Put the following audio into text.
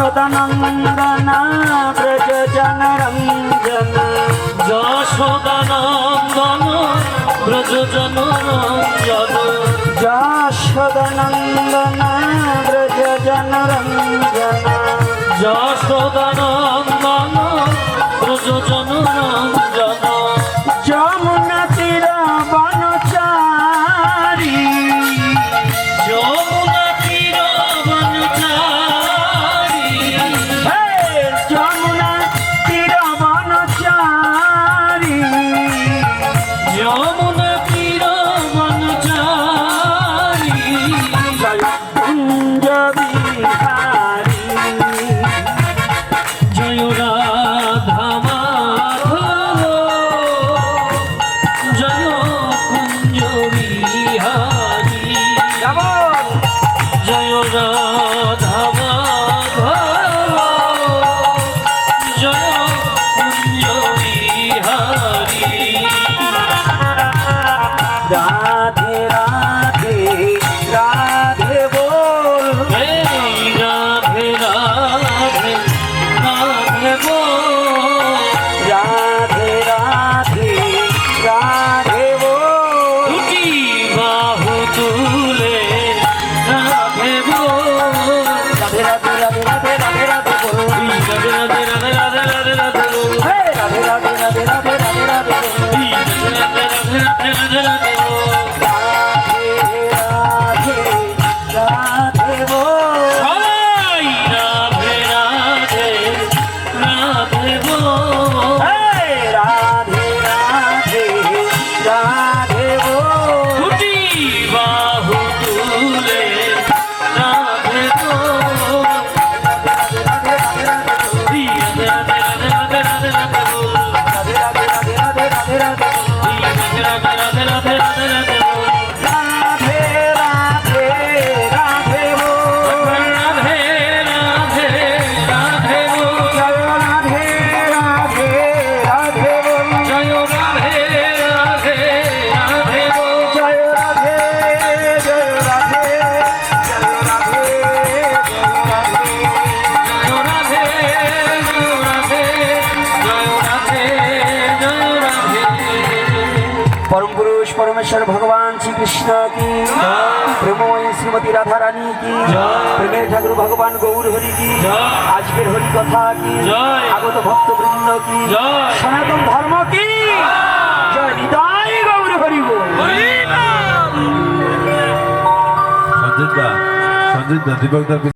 যশোদানন্দন ব্রজ জনরঞ্জন যশোদানন্দন ব্রজ জনরঞ্জন যশোদানন্দন ব্রজ জনরঞ্জন যশোদানন্দন ব্রজ জনরঞ্জন যমুনা তীর বনচারী যমুনা তীর বনচারী যমুনা তীর বনচারী যমুনা তীর বনচারী কুঞ্জ বিহারী জয় রাধা মাধব জয় কুঞ্জ বিহারী জয় রাধা মাধব জয় কুঞ্জ বিহারী রাধে রাধে রাধে বল হে রাধে রাধে রাধে বল রাধে রাধে রাধে বল দুটি বাহু তুলে রাধে বল রাধে রাধে রাধে রাধে রাধে রাধে বল রাধে রাধে রাধে রাধে রাধে রাধে বল হে রাধে রাধে রাধে রাধে রাধে রাধে বল রাধে রাধে রাধে রাধে রাধে বল রাধে রাধে রাধে বল সবাই রাধে রাধে রাধে বল হে রাধে রাধে রাধে বল দুটি বাহু তুলে রাধে বল রাধে রাধে রাধে রাধে রাধে রাধে বল রাধে রাধে রাধে রাধে রাধে রাধে বল রাধে রাধে রাধে রাধে রাধে রাধে বল রাধে রাধে রাধে বল রাধে রাধে রাধে বল জয় রাধে রাধে রাধে বল জয় রাধে রাধে রাধে বল জয় রাধে জয় রাধে জয় রাধে জয় রাধে परम पुरुष परमेश्वर भगवान श्री कृष्ण की प्रेममयी श्रीमती राधा रानी की प्रेमेर ठाकुर भगवान गौर हरि की आज के हरि कथा की आगत भक्त वृंद की सनातन धर्म की जय निताई गौर हरि बोल সঞ্জিত দা দীপক দা